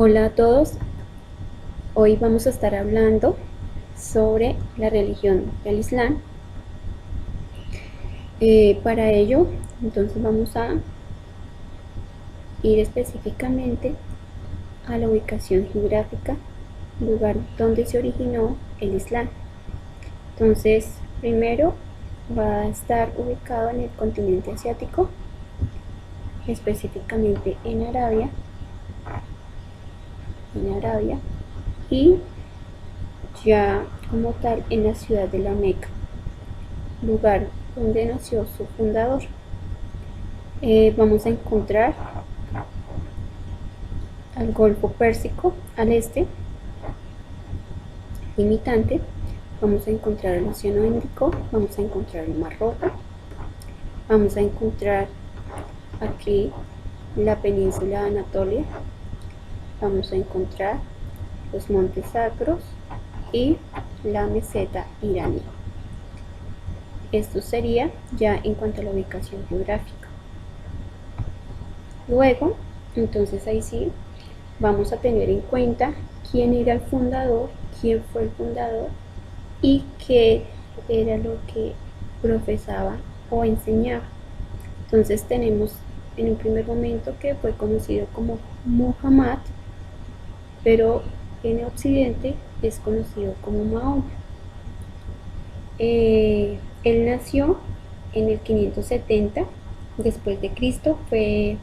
Hola a todos, hoy vamos a estar hablando sobre la religión del Islam. Para ello, entonces vamos a ir específicamente a la ubicación geográfica, lugar donde se originó el Islam. Entonces, primero va a estar ubicado en el continente asiático, específicamente en Arabia, y ya como tal en la ciudad de la Meca, lugar donde nació su fundador. Vamos a encontrar al Golfo Pérsico al este, limitante, vamos a encontrar el Océano Índico, vamos a encontrar el Mar Rojo, vamos a encontrar aquí la península de Anatolia, vamos a encontrar los montes sacros y la meseta iraní. Esto sería ya en cuanto a la ubicación geográfica. Luego, entonces ahí sí, vamos a tener en cuenta quién era el fundador, quién fue el fundador y qué era lo que profesaba o enseñaba. Entonces tenemos en un primer momento que fue conocido como Muhammad, pero en Occidente es conocido como Mahoma. Él nació en el 570 después de Cristo, fue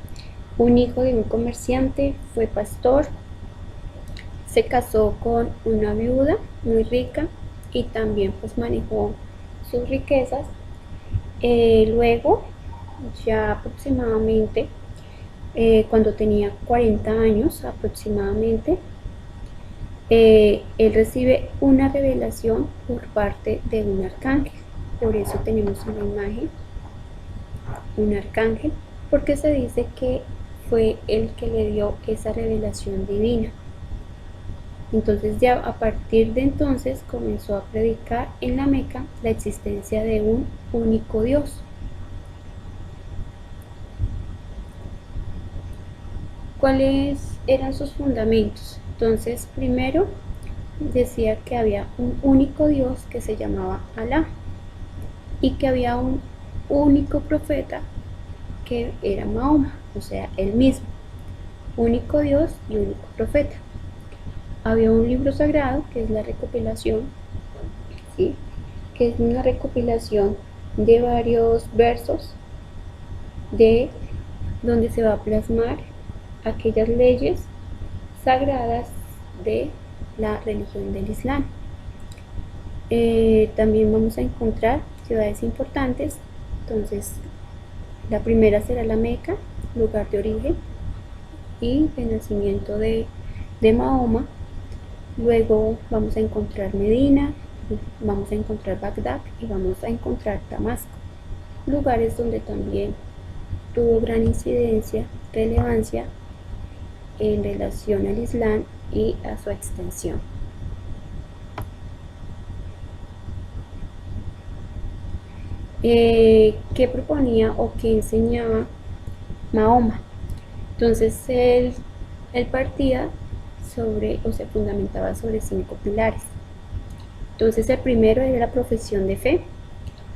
un hijo de un comerciante, fue pastor, se casó con una viuda muy rica y también pues manejó sus riquezas. Luego, ya aproximadamente, cuando tenía 40 años aproximadamente, él recibe una revelación por parte de un arcángel. Por eso tenemos una imagen, un arcángel, porque se dice que fue el que le dio esa revelación divina. Entonces ya a partir de entonces comenzó a predicar en la Meca la existencia de un único Dios. ¿Cuáles eran sus fundamentos? Entonces primero decía que había un único Dios que se llamaba Alá y que había un único profeta que era Mahoma, o sea, él mismo, único Dios y único profeta. Había un libro sagrado que es la recopilación, ¿sí? Que es una recopilación de varios versos de donde se va a plasmar aquellas leyes sagradas de la religión del Islam. También vamos a encontrar ciudades importantes. Entonces la primera será la Meca, lugar de origen y de nacimiento de Mahoma. Luego vamos a encontrar Medina, vamos a encontrar Bagdad y vamos a encontrar Damasco, lugares donde también tuvo gran incidencia, relevancia en relación al Islam y a su extensión. ¿Qué proponía o qué enseñaba Mahoma? Entonces él partía sobre o se fundamentaba sobre 5 pilares. Entonces el primero era la profesión de fe,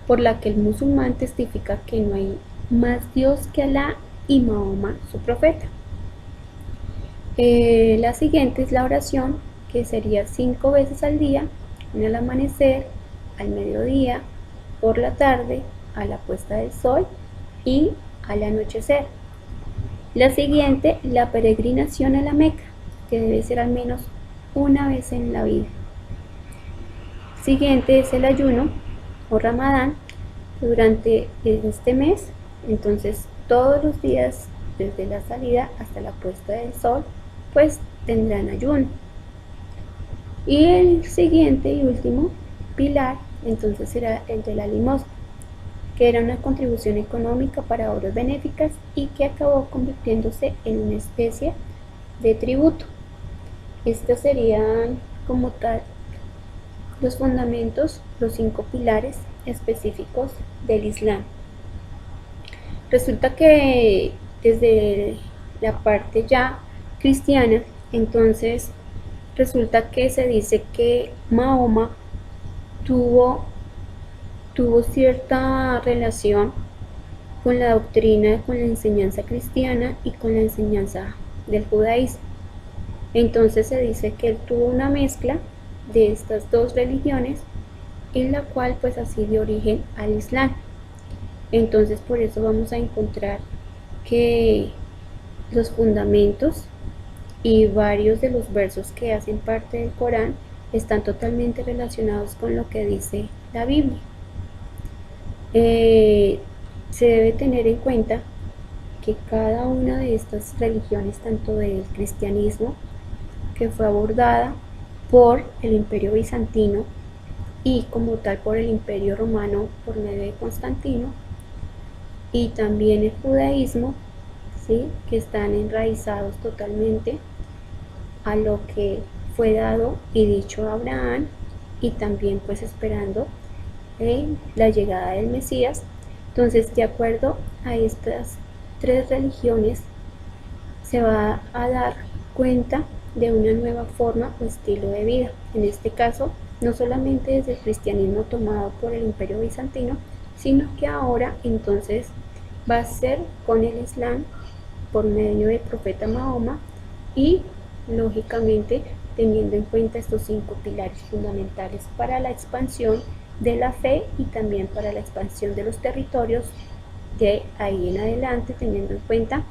por la que el musulmán testifica que no hay más Dios que Alá y Mahoma su profeta. La siguiente es la oración, que sería 5 veces al día, una al amanecer, al mediodía, por la tarde, a la puesta del sol y al anochecer. La siguiente, la peregrinación a la Meca, que debe ser al menos una vez en la vida. Siguiente es el ayuno o Ramadán durante este mes, entonces todos los días desde la salida hasta la puesta del sol pues tendrán ayuno. Y el siguiente y último pilar entonces será el de la limosna, que era una contribución económica para obras benéficas y que acabó convirtiéndose en una especie de tributo. Estos serían como tal los fundamentos, los 5 pilares específicos del Islam. Resulta que desde la parte ya cristiana Entonces resulta que se dice que Mahoma tuvo cierta relación con la doctrina, con la enseñanza cristiana y con la enseñanza del judaísmo. Entonces se dice que él tuvo una mezcla de estas dos religiones, en la cual pues así dio origen al Islam. Entonces por eso vamos a encontrar que los fundamentos y varios de los versos que hacen parte del Corán están totalmente relacionados con lo que dice la Biblia. Se debe tener en cuenta que cada una de estas religiones, tanto del cristianismo, que fue abordada por el Imperio Bizantino y como tal por el Imperio Romano por medio de Constantino, y también el judaísmo, ¿sí?, que están enraizados totalmente a lo que fue dado y dicho a Abraham, y también pues esperando la llegada del Mesías. Entonces, de acuerdo a estas tres religiones, se va a dar cuenta de una nueva forma o estilo de vida. En este caso, no solamente desde el cristianismo tomado por el Imperio Bizantino, sino que ahora entonces va a ser con el Islam por medio del profeta Mahoma, y lógicamente teniendo en cuenta estos 5 pilares fundamentales para la expansión de la fe y también para la expansión de los territorios de ahí en adelante, teniendo en cuenta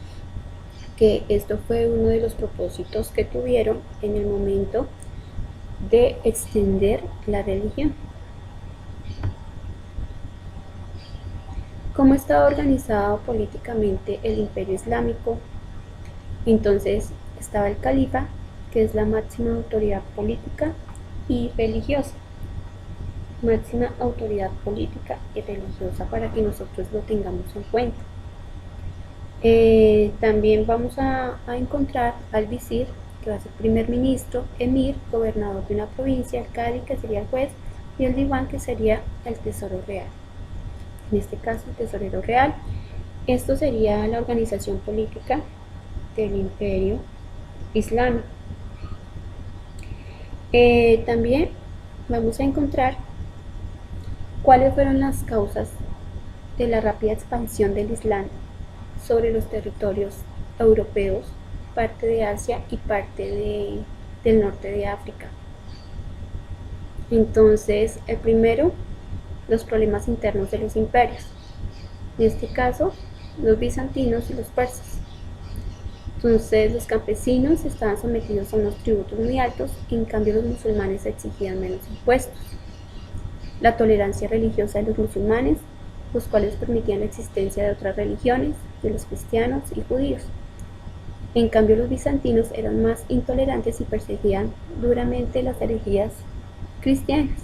que esto fue uno de los propósitos que tuvieron en el momento de extender la religión. ¿Cómo estaba organizado políticamente el Imperio Islámico? Entonces estaba el califa, que es la máxima autoridad política y religiosa. Máxima autoridad política y religiosa, para que nosotros lo tengamos en cuenta. También vamos a encontrar al visir, que va a ser primer ministro, emir, gobernador de una provincia, el cadi, que sería el juez, y el diván, que sería el tesoro real. En este caso, el tesorero real. Esto sería la organización política del Imperio Islámico. También vamos a encontrar cuáles fueron las causas de la rápida expansión del Islam sobre los territorios europeos, parte de Asia y parte del norte de África. Entonces, el primero, los problemas internos de los imperios. En este caso, los bizantinos y los persas. Entonces, los campesinos estaban sometidos a unos tributos muy altos, y en cambio los musulmanes exigían menos impuestos. La tolerancia religiosa de los musulmanes, los cuales permitían la existencia de otras religiones, de los cristianos y judíos. En cambio, los bizantinos eran más intolerantes y perseguían duramente las herejías cristianas.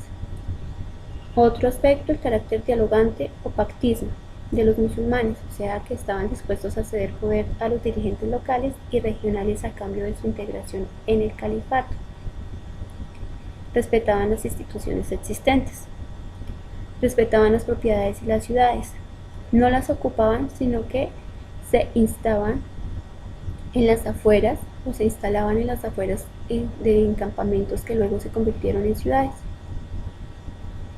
Otro aspecto, el carácter dialogante o pactismo de los musulmanes, o sea que estaban dispuestos a ceder poder a los dirigentes locales y regionales a cambio de su integración en el califato. Respetaban las instituciones existentes, respetaban las propiedades y las ciudades, no las ocupaban, sino que se instaban en las afueras o se instalaban en las afueras de encampamentos que luego se convirtieron en ciudades.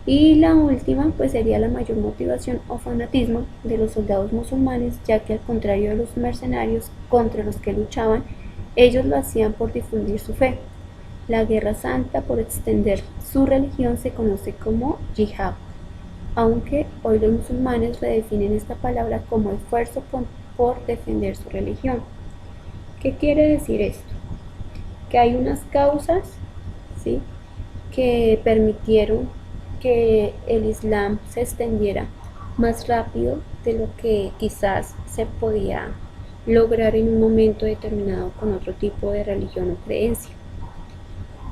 Y la última pues sería la mayor motivación o fanatismo de los soldados musulmanes, ya que al contrario de los mercenarios contra los que luchaban, ellos lo hacían por difundir su fe. La guerra santa por extender su religión se conoce como yihad, aunque hoy los musulmanes redefinen esta palabra como esfuerzo por defender su religión. ¿Qué quiere decir esto? Que hay unas causas, ¿sí?, que permitieron que el Islam se extendiera más rápido de lo que quizás se podía lograr en un momento determinado con otro tipo de religión o creencia.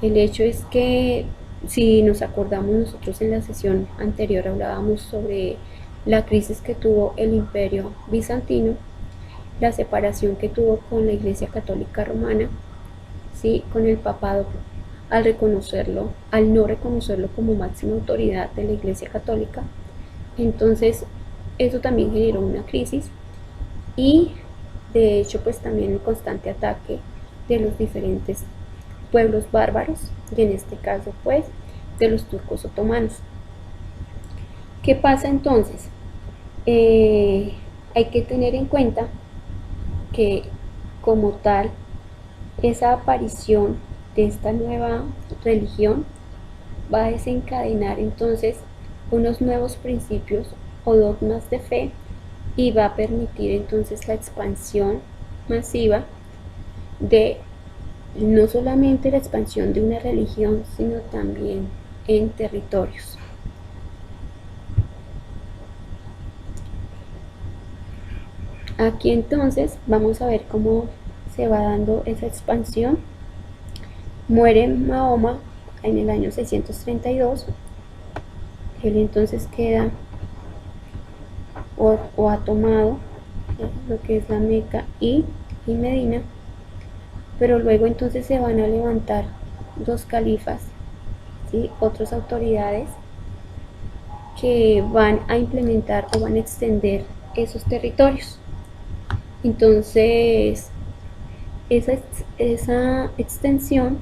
El hecho es que, si nos acordamos, nosotros en la sesión anterior hablábamos sobre la crisis que tuvo el Imperio Bizantino, la separación que tuvo con la Iglesia Católica Romana, ¿sí?, con el papado, al no reconocerlo como máxima autoridad de la Iglesia Católica. Entonces eso también generó una crisis, y de hecho pues también el constante ataque de los diferentes pueblos bárbaros, y en este caso pues de los turcos otomanos. ¿Qué pasa entonces? Hay que tener en cuenta que como tal esa aparición de esta nueva religión va a desencadenar entonces unos nuevos principios o dogmas de fe y va a permitir entonces la expansión masiva de no solamente la expansión de una religión, sino también en territorios. Aquí entonces vamos a ver cómo se va dando esa expansión. Muere Mahoma en el año 632. Él entonces queda o ha tomado lo que es la Meca y Medina, pero luego entonces se van a levantar dos califas, ¿sí? Otras autoridades que van a implementar o van a extender esos territorios. Entonces esa extensión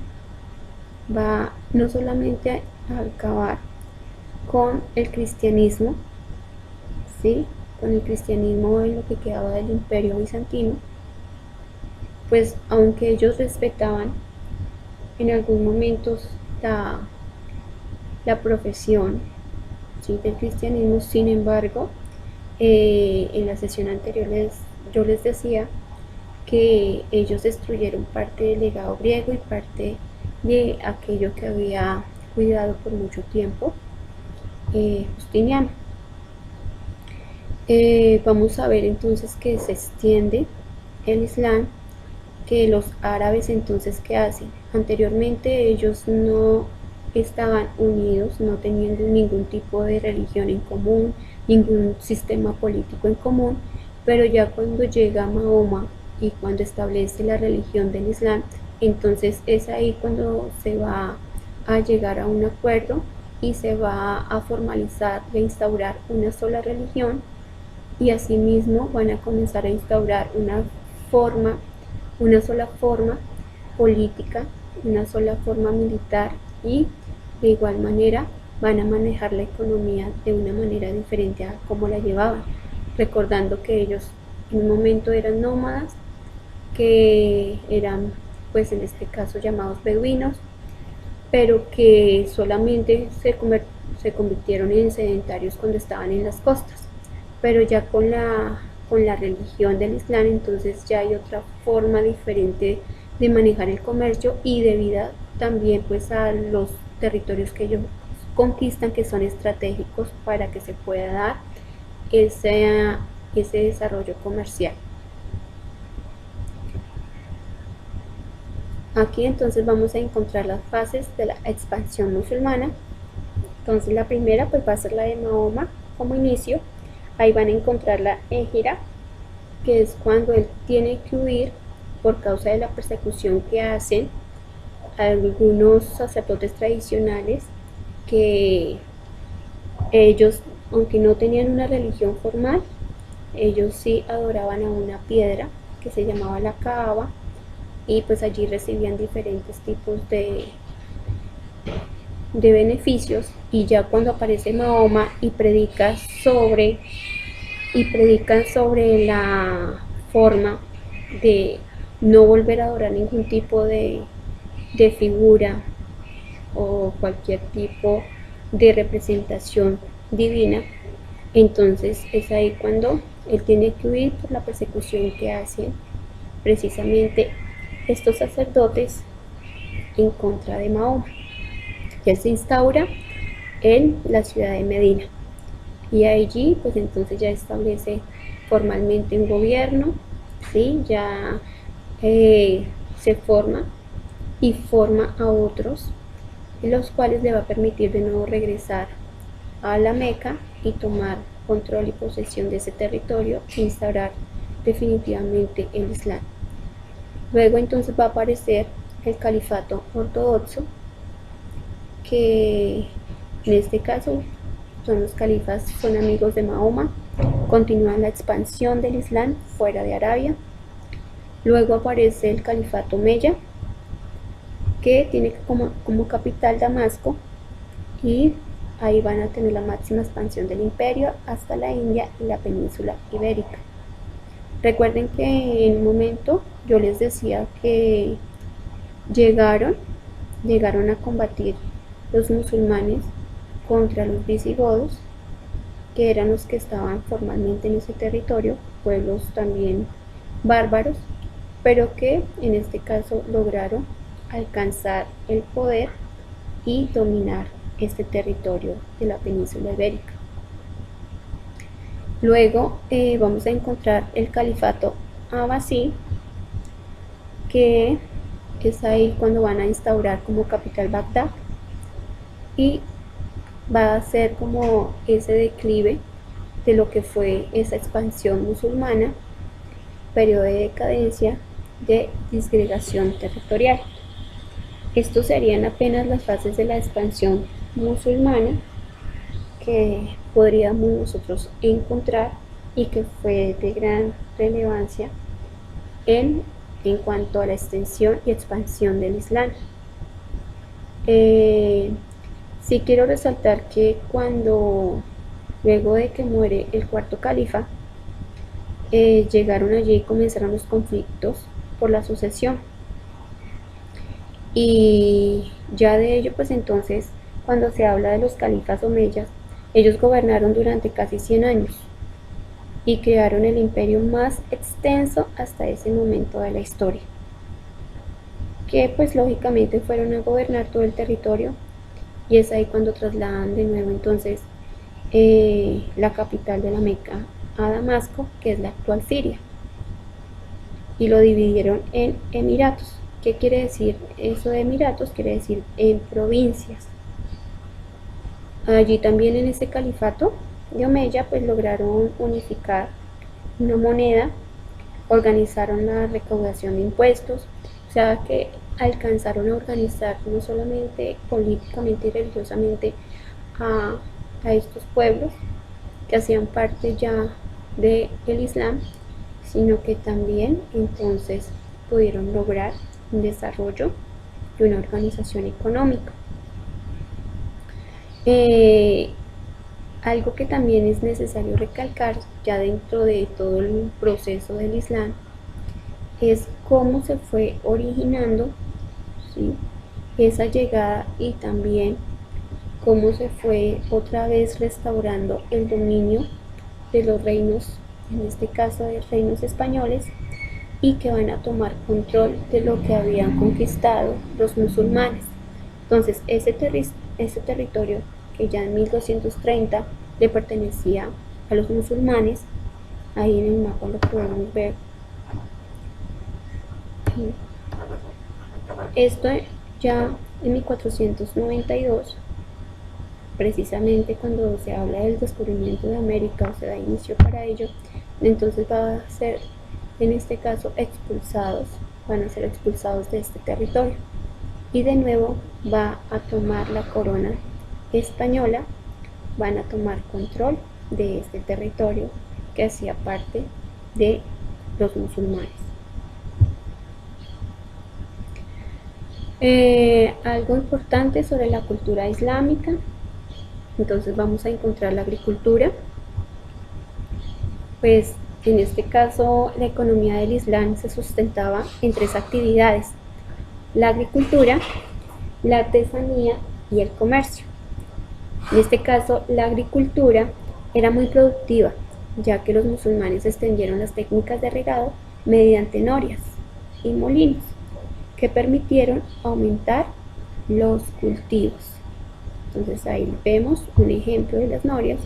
va no solamente a acabar con el cristianismo, ¿sí? Con el cristianismo en lo que quedaba del imperio bizantino, pues aunque ellos respetaban en algunos momentos la profesión, ¿sí?, del cristianismo, sin embargo, en la sesión anterior yo les decía que ellos destruyeron parte del legado griego y parte de aquello que había cuidado por mucho tiempo Justiniano. Vamos a ver entonces que se extiende el Islam, que los árabes entonces ¿qué hacen? Anteriormente ellos no estaban unidos, no teniendo ningún tipo de religión en común, ningún sistema político en común, pero ya cuando llega Mahoma y cuando establece la religión del Islam, entonces es ahí cuando se va a llegar a un acuerdo y se va a formalizar e instaurar una sola religión, y asimismo van a comenzar a instaurar una sola forma política, una sola forma militar, y de igual manera van a manejar la economía de una manera diferente a como la llevaban, recordando que ellos en un momento eran nómadas, que eran pues en este caso llamados beduinos, pero que solamente se convirtieron en sedentarios cuando estaban en las costas. Pero ya con la religión del Islam entonces ya hay otra forma diferente de manejar el comercio y de vida también pues a los territorios que ellos conquistan, que son estratégicos para que se pueda dar ese desarrollo comercial. Aquí entonces vamos a encontrar las fases de la expansión musulmana. Entonces la primera pues va a ser la de Mahoma como inicio. Ahí van a encontrar la égira, que es cuando él tiene que huir por causa de la persecución que hacen algunos sacerdotes tradicionales, que ellos, aunque no tenían una religión formal, ellos sí adoraban a una piedra que se llamaba la Kaaba, y pues allí recibían diferentes tipos de beneficios. Y ya cuando aparece Mahoma y predican sobre la forma de no volver a adorar ningún tipo de figura o cualquier tipo de representación divina, entonces es ahí cuando él tiene que huir por la persecución que hacen precisamente estos sacerdotes en contra de Mahoma. Ya se instaura en la ciudad de Medina, y allí pues entonces ya establece formalmente un gobierno, ¿sí? Ya se forma y forma a otros, los cuales le va a permitir de nuevo regresar a la Meca y tomar control y posesión de ese territorio e instaurar definitivamente el Islam. Luego entonces va a aparecer el califato ortodoxo, que en este caso los califas son amigos de Mahoma, continúan la expansión del Islam fuera de Arabia. Luego aparece el califato Omeya, que tiene como capital Damasco, y ahí van a tener la máxima expansión del imperio hasta la India y la península ibérica. Recuerden que en un momento yo les decía que llegaron a combatir los musulmanes contra los visigodos, que eran los que estaban formalmente en ese territorio, pueblos también bárbaros, pero que en este caso lograron alcanzar el poder y dominar este territorio de la península ibérica. Luego vamos a encontrar el califato Abbasí, que es ahí cuando van a instaurar como capital Bagdad, y va a ser como ese declive de lo que fue esa expansión musulmana, periodo de decadencia, de disgregación territorial. Estos serían apenas las fases de la expansión musulmana que podríamos nosotros encontrar y que fue de gran relevancia en cuanto a la extensión y expansión del Islam. Sí quiero resaltar que luego de que muere el cuarto califa, llegaron allí y comenzaron los conflictos por la sucesión. Y ya de ello, pues entonces, cuando se habla de los califas omeyas, ellos gobernaron durante casi 100 años y crearon el imperio más extenso hasta ese momento de la historia, que pues lógicamente fueron a gobernar todo el territorio, y es ahí cuando trasladan de nuevo entonces la capital de la Meca a Damasco, que es la actual Siria, y lo dividieron en emiratos. ¿Qué quiere decir eso de emiratos? Quiere decir en provincias. Allí también en ese califato de Omeya pues lograron unificar una moneda, organizaron la recaudación de impuestos, o sea que alcanzaron a organizar no solamente políticamente y religiosamente a estos pueblos que hacían parte ya del Islam, sino que también entonces pudieron lograr un desarrollo y una organización económica. Algo que también es necesario recalcar ya dentro de todo el proceso del Islam es cómo se fue originando, ¿sí?, esa llegada, y también cómo se fue otra vez restaurando el dominio de los reinos, en este caso de reinos españoles, y que van a tomar control de lo que habían conquistado los musulmanes. Entonces ese territorio que ya en 1230 le pertenecía a los musulmanes, ahí en el mapa lo podemos ver. Esto ya en 1492, precisamente cuando se habla del descubrimiento de América, o se da inicio para ello, entonces va a ser, en este caso, van a ser expulsados de este territorio, y de nuevo va a tomar la corona española, van a tomar control de este territorio que hacía parte de los musulmanes. Algo importante sobre la cultura islámica, entonces vamos a encontrar la agricultura. Pues en este caso la economía del Islam se sustentaba en 3 actividades: la agricultura, la artesanía y el comercio. En este caso la agricultura era muy productiva, ya que los musulmanes extendieron las técnicas de regado mediante norias y molinos, que permitieron aumentar los cultivos. Entonces ahí vemos un ejemplo de las norias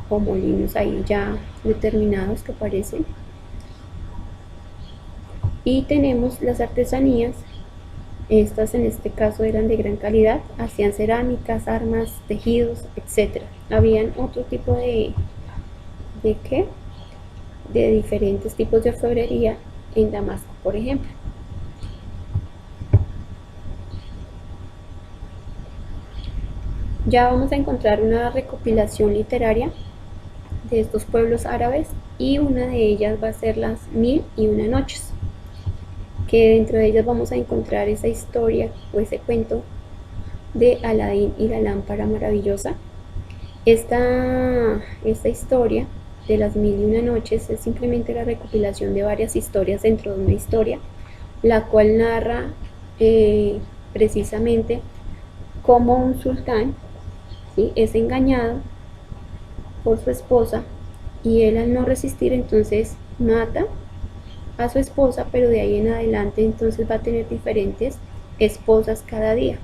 o molinos ahí ya determinados que aparecen. Y tenemos las artesanías. Estas en este caso eran de gran calidad, hacían cerámicas, armas, tejidos, etc. Habían otro tipo de diferentes tipos de orfebrería en Damasco, por ejemplo. Ya vamos a encontrar una recopilación literaria de estos pueblos árabes, y una de ellas va a ser las 1001 noches. que dentro de ellas vamos a encontrar esa historia o ese cuento de Aladín y la lámpara maravillosa. Esta historia de las mil y una noches es simplemente la recopilación de varias historias dentro de una historia, la cual narra precisamente cómo un sultán, ¿sí?, es engañado por su esposa y él, al no resistir, entonces mata a su esposa, pero de ahí en adelante entonces va a tener diferentes esposas cada día,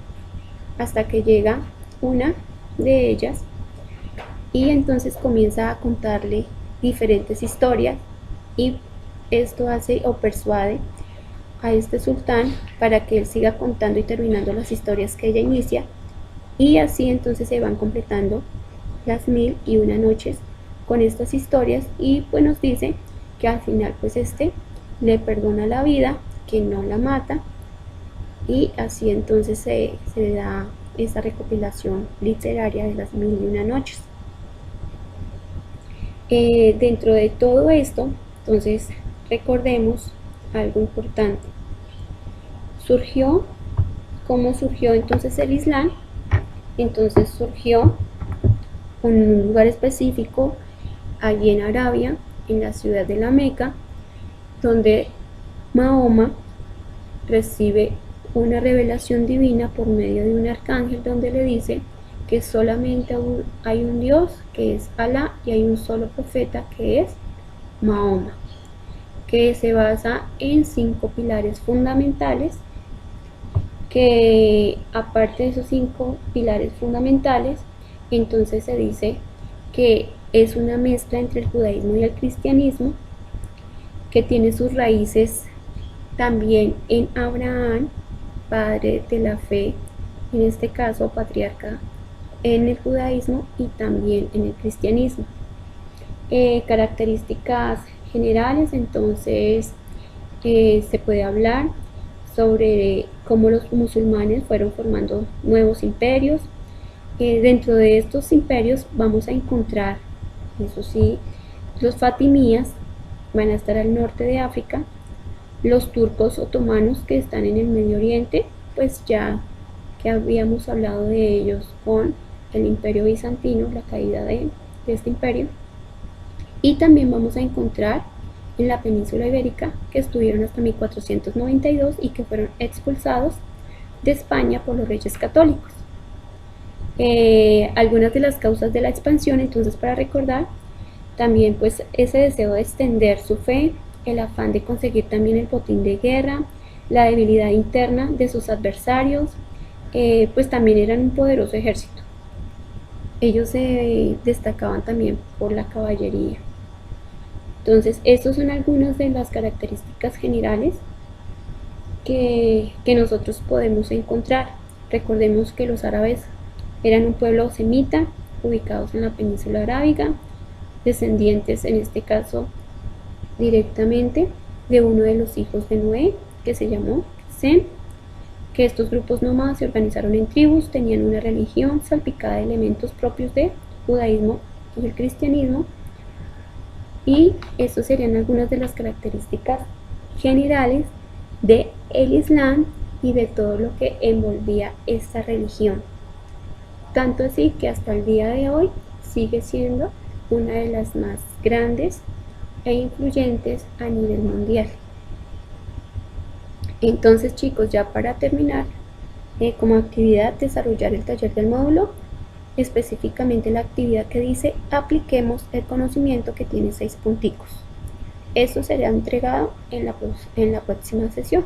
hasta que llega una de ellas y entonces comienza a contarle diferentes historias, y esto hace o persuade a este sultán para que él siga contando y terminando las historias que ella inicia, y así entonces se van completando las mil y una noches con estas historias, y pues nos dice que al final pues le perdona la vida, que no la mata, y así entonces se da esa recopilación literaria de las mil y una noches. Dentro de todo esto, entonces recordemos algo importante. ¿Cómo surgió entonces el Islam? Entonces surgió en un lugar específico, allí en Arabia, en la ciudad de la Meca, donde Mahoma recibe una revelación divina por medio de un arcángel, donde le dice que solamente hay un Dios, que es Alá, y hay un solo profeta, que es Mahoma, que se basa en 5 pilares fundamentales, que aparte de esos 5 pilares fundamentales, entonces se dice que es una mezcla entre el judaísmo y el cristianismo, que tiene sus raíces también en Abraham, padre de la fe, en este caso patriarca en el judaísmo y también en el cristianismo. Características generales, entonces se puede hablar sobre cómo los musulmanes fueron formando nuevos imperios. Dentro de estos imperios vamos a encontrar, eso sí, los fatimíes van a estar al norte de África, los turcos otomanos, que están en el Medio Oriente, pues ya que habíamos hablado de ellos con el imperio bizantino, la caída de este imperio. Y también vamos a encontrar en la península ibérica, que estuvieron hasta 1492 y que fueron expulsados de España por los reyes católicos. Algunas de las causas de la expansión, entonces, para recordar, también pues ese deseo de extender su fe, el afán de conseguir también el botín de guerra, la debilidad interna de sus adversarios, pues también eran un poderoso ejército. Ellos se destacaban también por la caballería. Entonces, estas son algunas de las características generales que nosotros podemos encontrar. Recordemos que los árabes eran un pueblo semita, ubicados en la península arábiga, descendientes en este caso directamente de uno de los hijos de Noé, que se llamó Sem, que estos grupos nómadas se organizaron en tribus, tenían una religión salpicada de elementos propios del judaísmo y el cristianismo, y estas serían algunas de las características generales del Islam y de todo lo que envolvía esta religión. Tanto así que hasta el día de hoy sigue siendo una de las más grandes e influyentes a nivel mundial. Entonces, chicos, ya para terminar, como actividad, desarrollar el taller del módulo, específicamente la actividad que dice apliquemos el conocimiento, que tiene 6 punticos. Esto será entregado en la próxima sesión.